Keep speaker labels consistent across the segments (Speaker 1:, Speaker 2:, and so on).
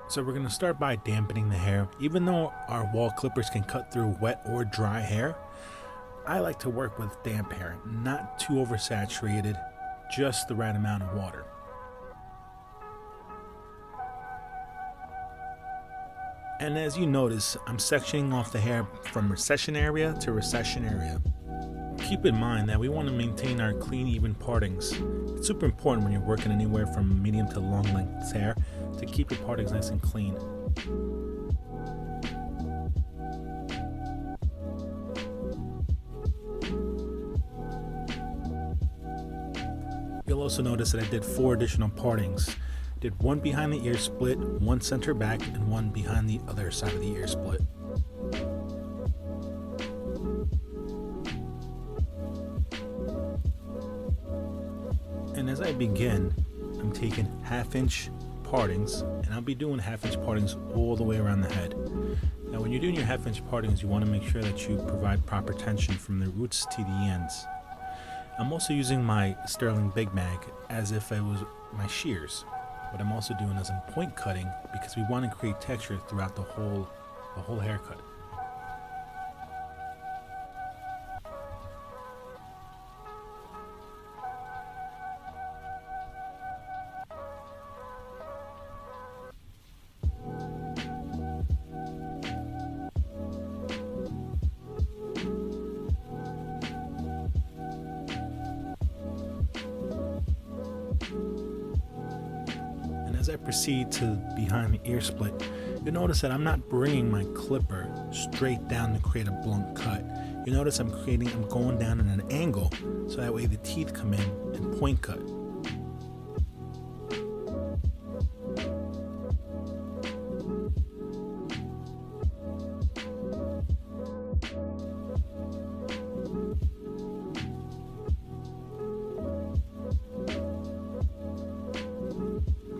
Speaker 1: So we're going to start by dampening the hair. Even though our Wahl clippers can cut through wet or dry hair, I like to work with damp hair, not too oversaturated, just the right amount of water. And as you notice, I'm sectioning off the hair from recession area to recession area. Keep in mind that we want to maintain our clean, even partings. It's super important when you're working anywhere from medium to long length hair to keep your partings nice and clean. You'll also notice that I did 4 additional partings. Did one behind the ear split, one center back, and one behind the other side of the ear split. And as I begin, I'm taking 1/2 inch partings, and I'll be doing 1/2 inch partings all the way around the head. Now when you're doing your 1/2 inch partings, you want to make sure that you provide proper tension from the roots to the ends. I'm also using my Sterling Big Mag as if it was my shears. What I'm also doing is I'm point cutting because we want to create texture throughout the whole haircut. As I proceed to behind the ear split, you'll notice that I'm not bringing my clipper straight down to create a blunt cut. You notice I'm going down at an angle so that way the teeth come in and point cut.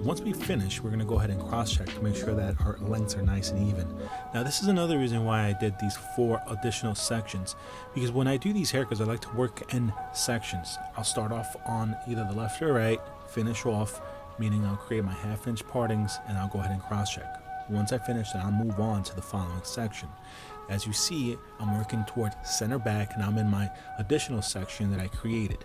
Speaker 1: Once we finish, we're going to go ahead and cross-check to make sure that our lengths are nice and even. Now this is another reason why I did these 4 additional sections, because when I do these haircuts I like to work in sections. I'll start off on either the left or right, finish off, meaning I'll create my 1/2 inch partings and I'll go ahead and cross-check. Once I finish that, I'll move on to the following section. As you see, I'm working toward center back and I'm in my additional section that I created.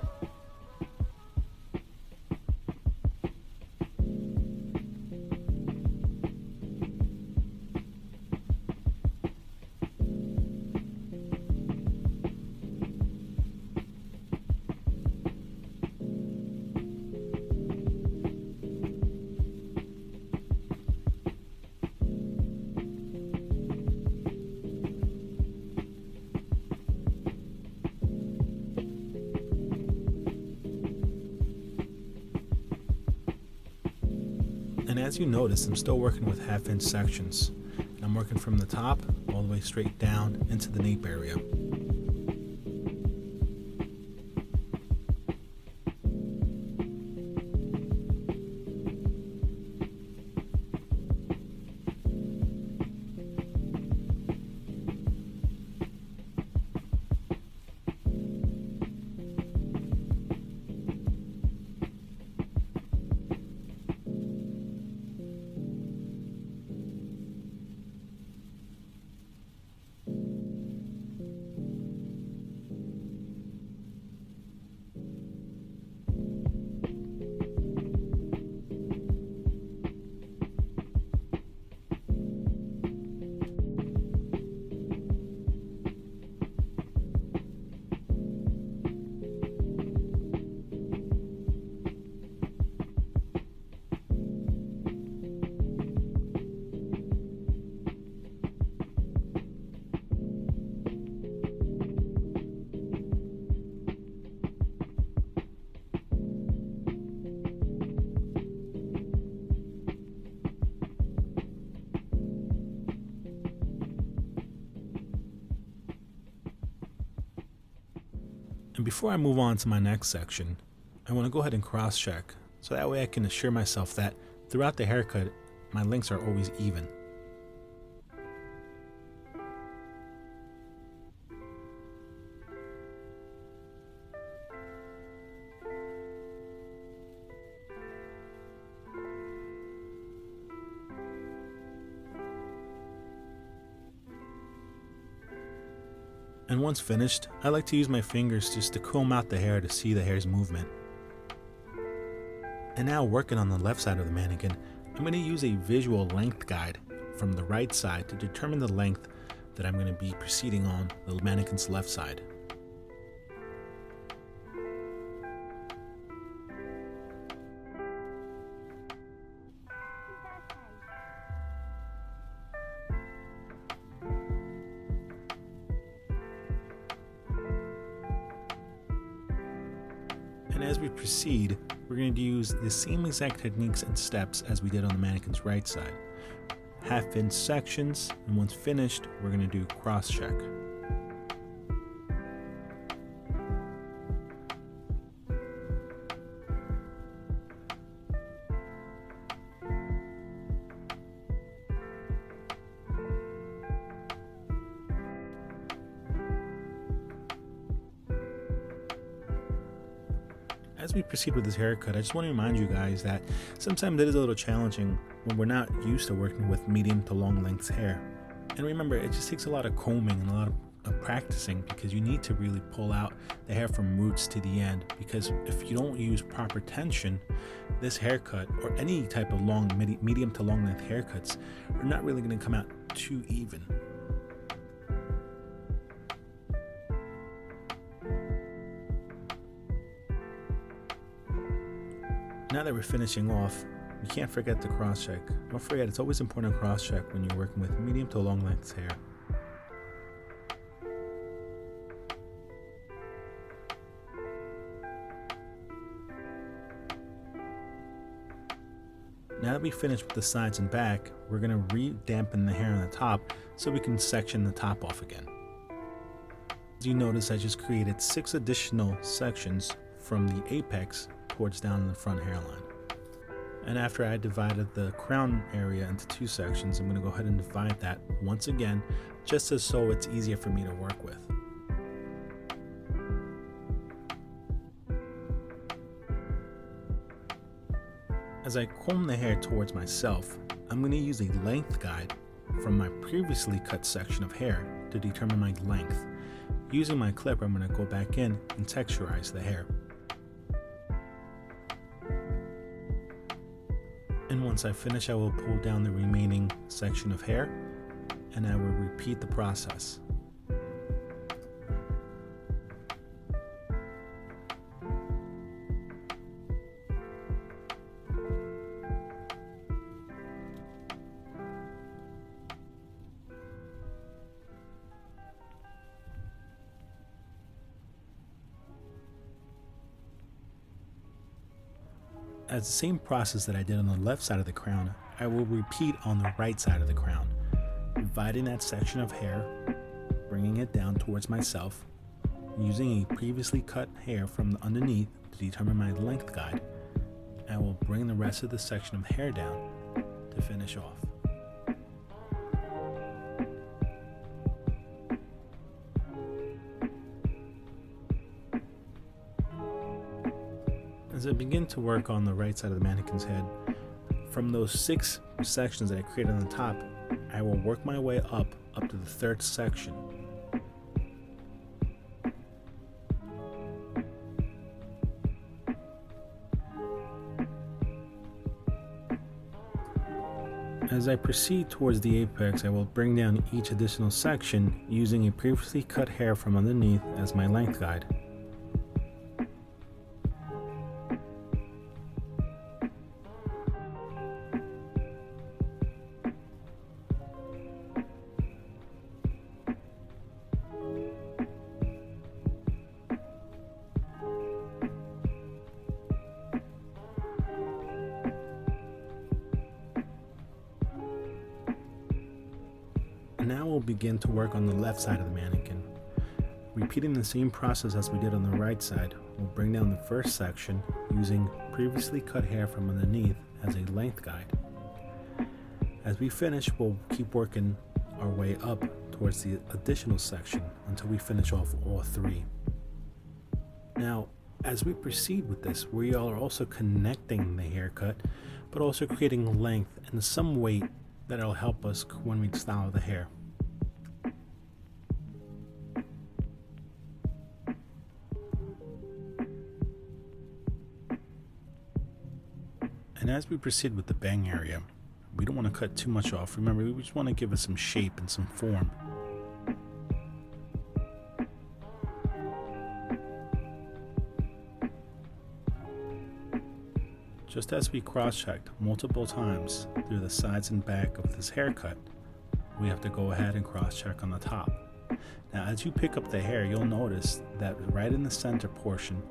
Speaker 1: And as you notice, I'm still working with 1/2 inch sections. And I'm working from the top all the way straight down into the nape area. And before I move on to my next section, I want to go ahead and cross-check, so that way I can assure myself that throughout the haircut, my lengths are always even. And once finished, I like to use my fingers just to comb out the hair to see the hair's movement. And now working on the left side of the mannequin, I'm going to use a visual length guide from the right side to determine the length that I'm going to be proceeding on the mannequin's left side. And as we proceed, we're going to use the same exact techniques and steps as we did on the mannequin's right side. Half-inch sections, and once finished, we're going to do cross-check. As we proceed with this haircut, I just want to remind you guys that sometimes it is a little challenging when we're not used to working with medium to long length hair. And remember, it just takes a lot of combing and a lot of practicing, because you need to really pull out the hair from roots to the end, because if you don't use proper tension, this haircut or any type of long medium to long length haircuts are not really going to come out too even. Now that we're finishing off, you can't forget to cross-check. Don't forget, it's always important to cross-check when you're working with medium to long length hair. Now that we finished with the sides and back, we're going to re-dampen the hair on the top so we can section the top off again. As you notice, I just created 6 additional sections from the apex towards down in the front hairline. And after I divided the crown area into 2 sections, I'm going to go ahead and divide that once again, just so it's easier for me to work with. As I comb the hair towards myself, I'm going to use a length guide from my previously cut section of hair to determine my length. Using my clipper, I'm going to go back in and texturize the hair. And once I finish, I will pull down the remaining section of hair, and I will repeat the process. As the same process that I did on the left side of the crown, I will repeat on the right side of the crown, dividing that section of hair, bringing it down towards myself, using a previously cut hair from underneath to determine my length guide. I will bring the rest of the section of hair down to finish off. As I begin to work on the right side of the mannequin's head, from those 6 sections that I created on the top, I will work my way up to the 3rd section. As I proceed towards the apex, I will bring down each additional section using a previously cut hair from underneath as my length guide. Now we'll begin to work on the left side of the mannequin. Repeating the same process as we did on the right side, we'll bring down the first section using previously cut hair from underneath as a length guide. As we finish, we'll keep working our way up towards the additional section until we finish off all 3. Now, as we proceed with this, we are also connecting the haircut, but also creating length and some weight that'll help us when we style the hair. And as we proceed with the bang area, we don't want to cut too much off. Remember, we just want to give it some shape and some form. Just as we cross-checked multiple times through the sides and back of this haircut, we have to go ahead and cross-check on the top. Now, as you pick up the hair, you'll notice that right in the center portion,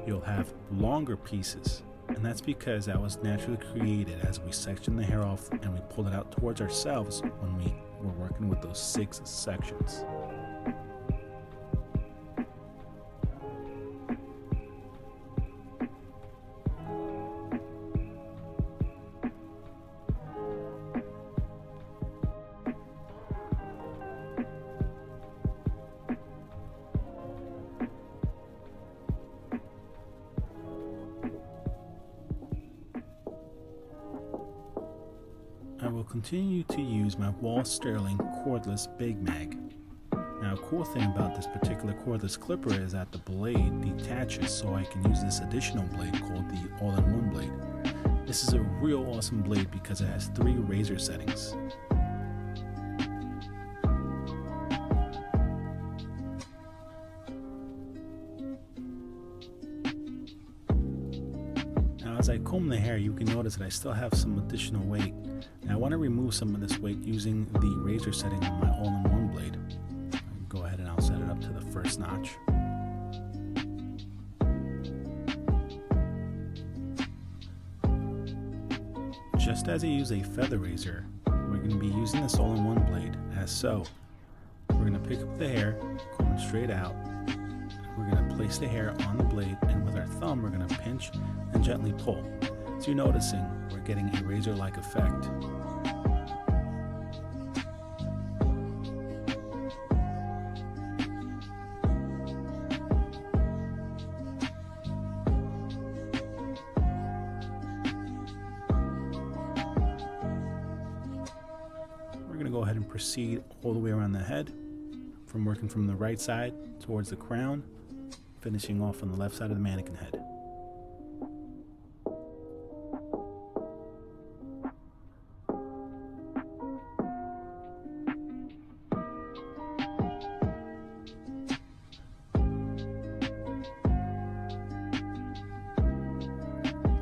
Speaker 1: you'll have longer pieces. And that's because that was naturally created as we sectioned the hair off and we pulled it out towards ourselves when we were working with those 6 sections. I will continue to use my Wahl Sterling cordless Big Mag. Now, a cool thing about this particular cordless clipper is that the blade detaches, so I can use this additional blade called the all-in-one blade. This is a real awesome blade because it has 3 razor settings. Now, as I comb the hair, you can notice that I still have some additional weight. Now, I want to remove some of this weight using the razor setting on my all-in-one blade. Go ahead and I'll set it up to the first notch. Just as I use a feather razor, we're going to be using this all-in-one blade as so. We're going to pick up the hair, comb it straight out. We're going to place the hair on the blade, and with our thumb, we're going to pinch and gently pull. So you're noticing we're getting a razor-like effect. We're going to go ahead and proceed all the way around the head, from working from the right side towards the crown, finishing off on the left side of the mannequin head.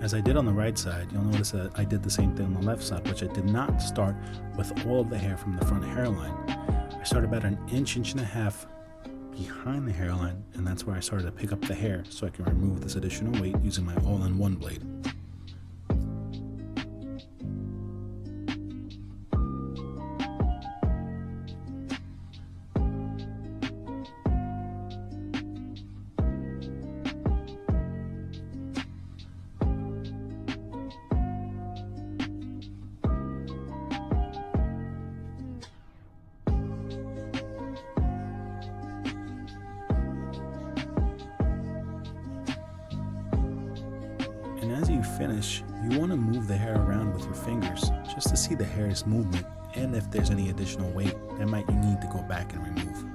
Speaker 1: As I did on the right side, you'll notice that I did the same thing on the left side, which I did not start with all of the hair from the front hairline. I started about an inch and a half behind the hairline, and that's where I started to pick up the hair so I can remove this additional weight using my all-in-one blade. And as you finish, you want to move the hair around with your fingers just to see the hair's movement and if there's any additional weight that might you need to go back and remove.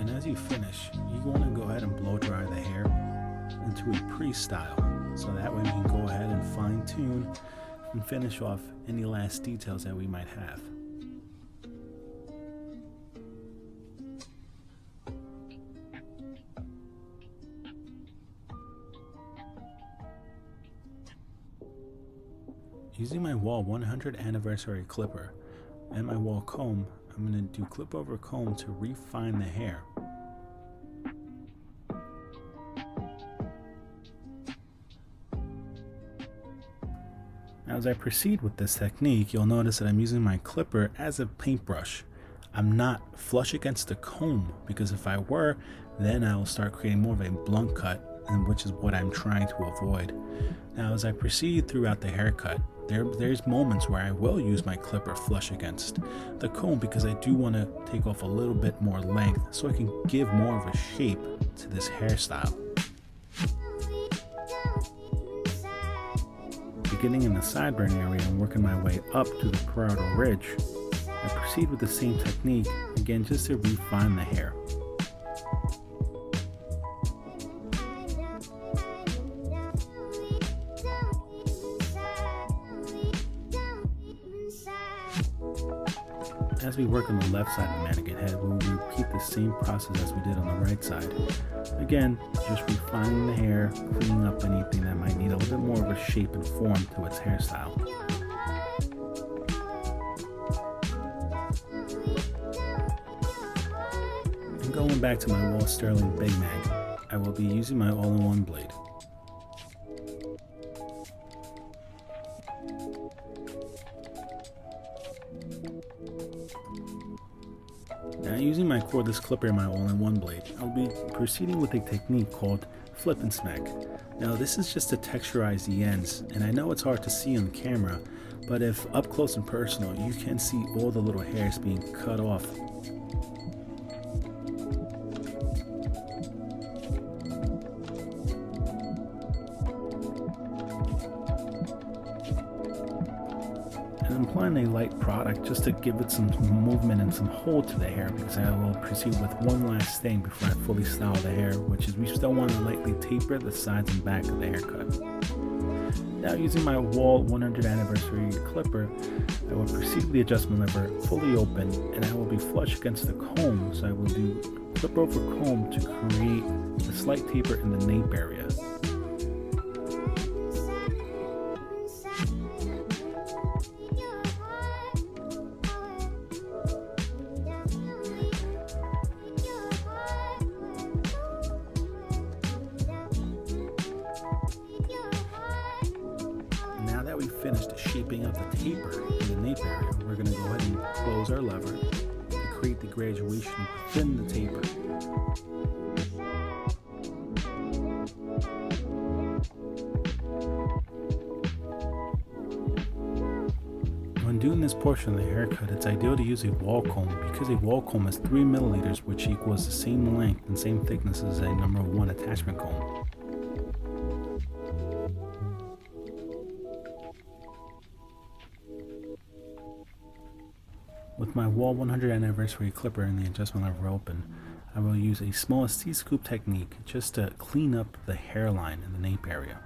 Speaker 1: And as you finish, you want to go ahead and blow dry the hair into a pre-style, so that way we can go ahead and fine tune and finish off any last details that we might have. Using my Wahl 100 anniversary clipper and my Wahl comb, I'm going to do clip over comb to refine the hair. Now, as I proceed with this technique, you'll notice that I'm using my clipper as a paintbrush. I'm not flush against the comb, because if I were, then I'll start creating more of a blunt cut, and which is what I'm trying to avoid. Now, as I proceed throughout the haircut, there's moments where I will use my clipper flush against the comb because I do want to take off a little bit more length so I can give more of a shape to this hairstyle. Beginning in the sideburn area and working my way up to the parietal ridge, I proceed with the same technique, again just to refine the hair. as we work on the left side of the mannequin head, we'll repeat the same process as we did on the right side. Again, just refining the hair, cleaning up anything that might need a little bit more of a shape and form to its hairstyle. And going back to my Wahl Sterling Big Mag, I will be using my all-in-one blade. Now, using my cordless clipper and my all-in-one blade, I'll be proceeding with a technique called flip and smack. Now, this is just to texturize the ends, and I know it's hard to see on camera, but if up close and personal, you can see all the little hairs being cut off. And I'm applying a light product just to give it some movement and some hold to the hair, because I will proceed with one last thing before I fully style the hair, which is we still want to lightly taper the sides and back of the haircut. Now, using my Wahl 100th anniversary clipper, I will proceed with the adjustment lever fully open, and I will be flush against the comb, so I will do clip over comb to create a slight taper in the nape area. Now that we've finished shaping up the taper in the nape area, we're going to go ahead and close our lever to create the graduation within the taper. When doing this portion of the haircut, it's ideal to use a Wahl comb, because a Wahl comb is 3 milliliters, which equals the same length and same thickness as a number 1 attachment comb. With my Wahl 100th anniversary clipper and the adjustment lever open, I will use a small C-scoop technique just to clean up the hairline in the nape area.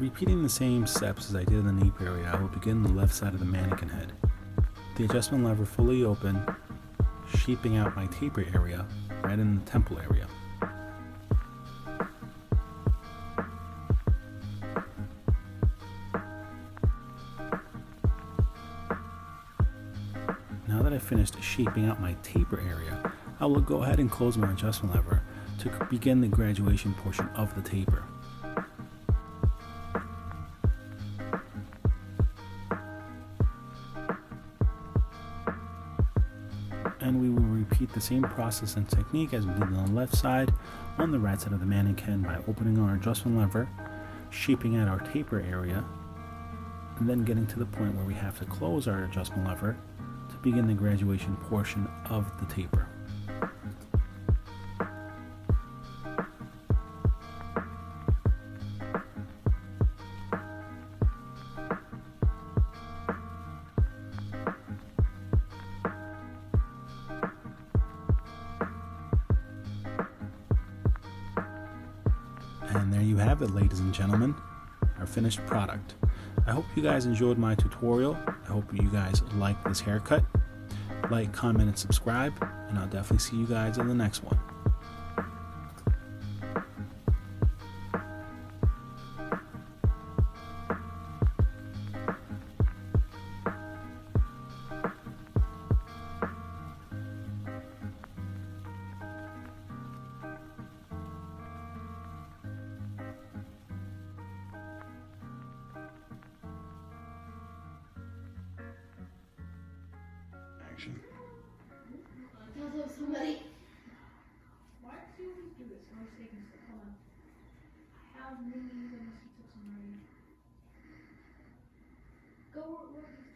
Speaker 1: Repeating the same steps as I did in the nape area, I will begin the left side of the mannequin head. The adjustment lever fully open, shaping out my taper area right in the temple area. Now that I've finished shaping out my taper area, I will go ahead and close my adjustment lever to begin the graduation portion of the taper. And we will repeat the same process and technique as we did on the left side on the right side of the mannequin by opening our adjustment lever, shaping out our taper area, and then getting to the point where we have to close our adjustment lever to begin the graduation portion of the taper. And there you have it, ladies and gentlemen, our finished product. I hope you guys enjoyed my tutorial. I hope you guys like this haircut. Like, comment, and subscribe, and I'll definitely see you guys in the next one. Action.
Speaker 2: Tell somebody.
Speaker 3: Why do you always do this? Always taking stuff. Hold on. I have movies unless you took some money. Go work.